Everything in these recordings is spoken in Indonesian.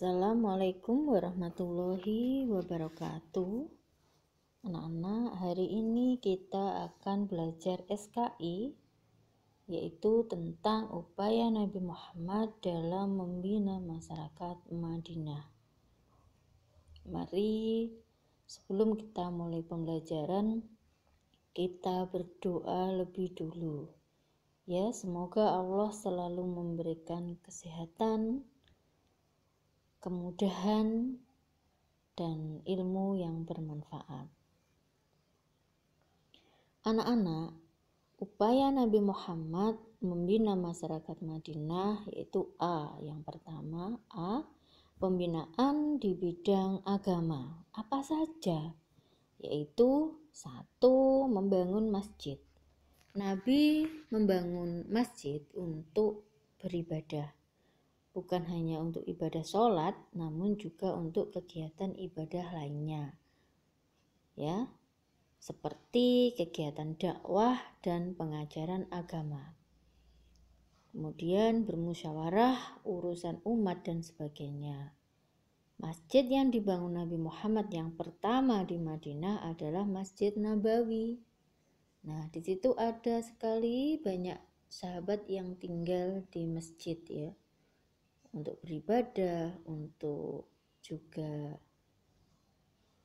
Assalamualaikum warahmatullahi wabarakatuh. Anak-anak, hari ini kita akan belajar SKI, yaitu tentang upaya Nabi Muhammad dalam membina masyarakat Madinah. Mari sebelum kita mulai pembelajaran, kita berdoa lebih dulu. Ya, semoga Allah selalu memberikan kesehatan, kemudahan, dan ilmu yang bermanfaat. Anak-anak, upaya Nabi Muhammad membina masyarakat Madinah yaitu yang pertama, pembinaan di bidang agama. Apa saja? Yaitu 1. Membangun masjid. Nabi membangun masjid untuk beribadah. Bukan hanya untuk ibadah sholat, namun juga untuk kegiatan ibadah lainnya. Ya, seperti kegiatan dakwah dan pengajaran agama. Kemudian bermusyawarah, urusan umat dan sebagainya. Masjid yang dibangun Nabi Muhammad yang pertama di Madinah adalah Masjid Nabawi. Nah, di situ ada sekali banyak sahabat yang tinggal di masjid ya. Untuk beribadah, untuk juga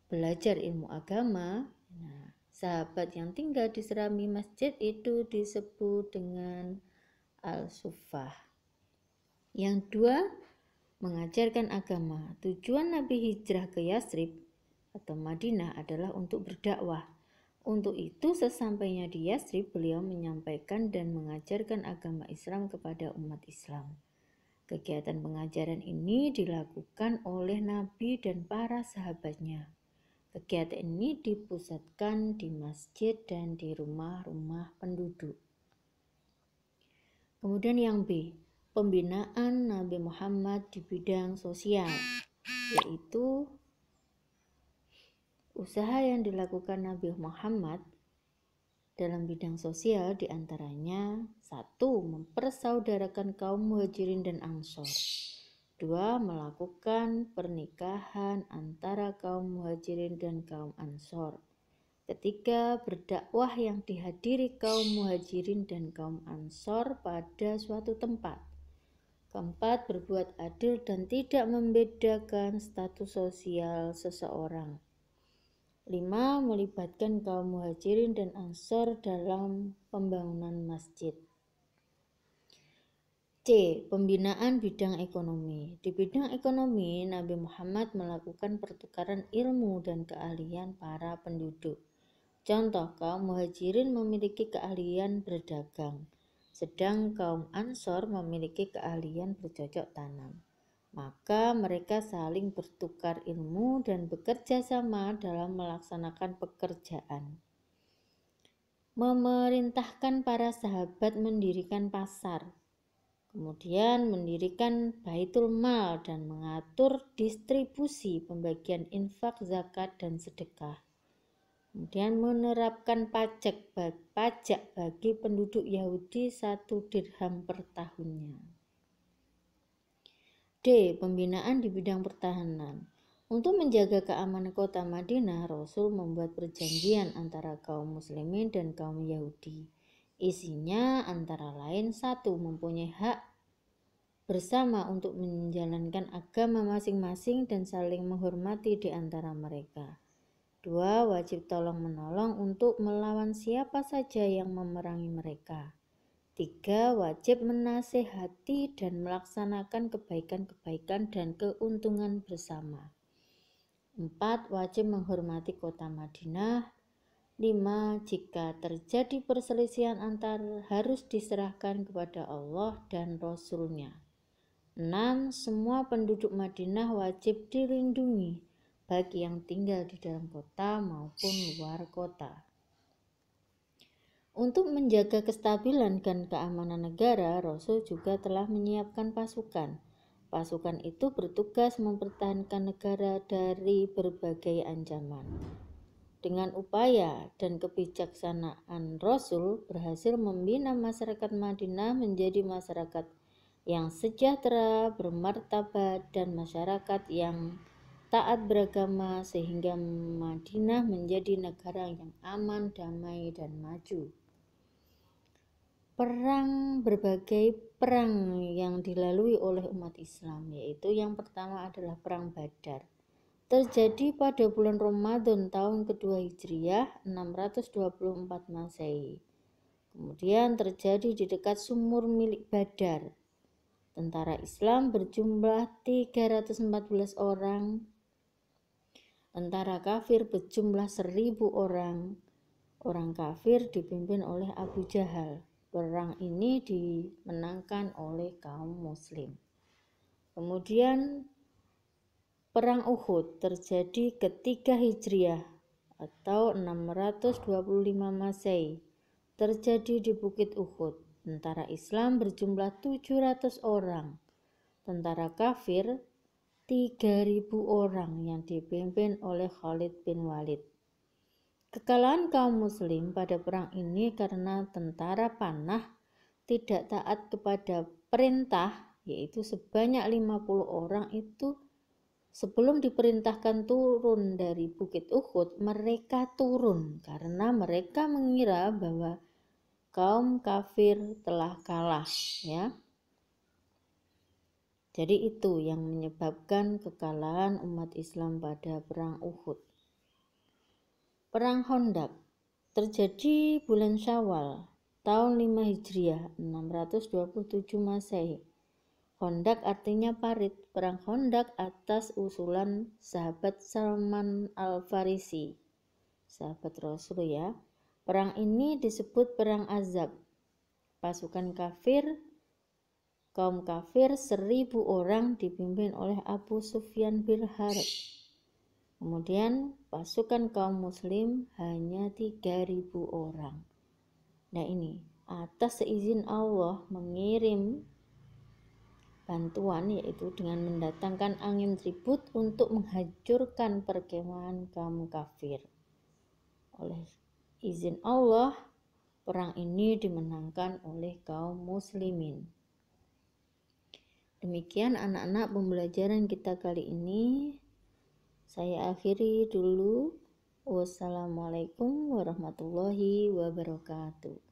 belajar ilmu agama. Nah, sahabat yang tinggal di serami masjid itu disebut dengan Al-Suffah. Yang 2, mengajarkan agama. Tujuan Nabi hijrah ke Yathrib atau Madinah adalah untuk berdakwah. Untuk itu sesampainya di Yathrib, beliau menyampaikan dan mengajarkan agama Islam kepada umat Islam. Kegiatan pengajaran ini dilakukan oleh Nabi dan para sahabatnya. Kegiatan ini dipusatkan di masjid dan di rumah-rumah penduduk. Kemudian yang B, pembinaan Nabi Muhammad di bidang sosial, yaitu usaha yang dilakukan Nabi Muhammad dalam bidang sosial diantaranya 1. Mempersaudarakan kaum muhajirin dan ansor. 2. Melakukan pernikahan antara kaum muhajirin dan kaum ansor. 3. Berdakwah yang dihadiri kaum muhajirin dan kaum ansor pada suatu tempat. 4. Berbuat adil dan tidak membedakan status sosial seseorang. 5. Melibatkan kaum muhajirin dan ansor dalam pembangunan masjid. C. Pembinaan bidang ekonomi. Di bidang ekonomi, Nabi Muhammad melakukan pertukaran ilmu dan keahlian para penduduk. Contoh, kaum muhajirin memiliki keahlian berdagang, sedang kaum ansor memiliki keahlian bercocok tanam. Maka mereka saling bertukar ilmu dan bekerja sama dalam melaksanakan pekerjaan. Memerintahkan para sahabat mendirikan pasar, kemudian mendirikan baitul mal dan mengatur distribusi pembagian infak, zakat, dan sedekah. Kemudian menerapkan pajak bagi penduduk Yahudi 1 dirham per tahunnya. D. Pembinaan di bidang pertahanan. Untuk menjaga keamanan kota Madinah, Rasul membuat perjanjian antara kaum muslimin dan kaum Yahudi. Isinya antara lain 1. Mempunyai hak bersama untuk menjalankan agama masing-masing dan saling menghormati di antara mereka. 2. Wajib tolong-menolong untuk melawan siapa saja yang memerangi mereka. 3. Wajib menasehati dan melaksanakan kebaikan-kebaikan dan keuntungan bersama. 4. Wajib menghormati kota Madinah. 5. Jika terjadi perselisihan harus diserahkan kepada Allah dan Rasul-Nya. 6. Semua penduduk Madinah wajib dilindungi, baik yang tinggal di dalam kota maupun luar kota. Untuk menjaga kestabilan dan keamanan negara, Rasul juga telah menyiapkan pasukan. Pasukan itu bertugas mempertahankan negara dari berbagai ancaman. Dengan upaya dan kebijaksanaan Rasul berhasil membina masyarakat Madinah menjadi masyarakat yang sejahtera, bermartabat, dan masyarakat yang taat beragama sehingga Madinah menjadi negara yang aman, damai, dan maju. Berbagai perang yang dilalui oleh umat Islam, yaitu yang pertama adalah Perang Badar. Terjadi pada bulan Ramadan tahun kedua Hijriah 624 Masehi. Kemudian terjadi di dekat sumur milik Badar. Tentara Islam berjumlah 314 orang, tentara kafir berjumlah 1000 orang. Orang kafir dipimpin oleh Abu Jahal. Perang ini dimenangkan oleh kaum muslim. Kemudian Perang Uhud terjadi ketika Hijriah atau 625 Masehi. Terjadi di Bukit Uhud. Tentara Islam berjumlah 700 orang. Tentara kafir 3.000 orang yang dipimpin oleh Khalid bin Walid. Kekalahan kaum muslim pada perang ini karena tentara panah tidak taat kepada perintah, yaitu sebanyak 50 orang itu sebelum diperintahkan turun dari Bukit Uhud, mereka turun karena mereka mengira bahwa kaum kafir telah kalah, ya. Jadi itu yang menyebabkan kekalahan umat Islam pada perang Uhud. Perang Khandaq terjadi bulan Syawal tahun 5 Hijriah 627 Masehi. Khandaq artinya parit. Perang Khandaq atas usulan sahabat Salman Al-Farisi, sahabat Rasul, ya. Perang ini disebut Perang Azab. Pasukan kafir, kaum kafir 1000 orang dipimpin oleh Abu Sufyan bin Harb. Kemudian pasukan kaum muslim hanya 3.000 orang. Nah ini atas seizin Allah mengirim bantuan, yaitu dengan mendatangkan angin ribut untuk menghancurkan perkemahan kaum kafir. Oleh izin Allah, perang ini dimenangkan oleh kaum muslimin. Demikian anak-anak pembelajaran kita kali ini. Saya akhiri dulu. Wassalamualaikum warahmatullahi wabarakatuh.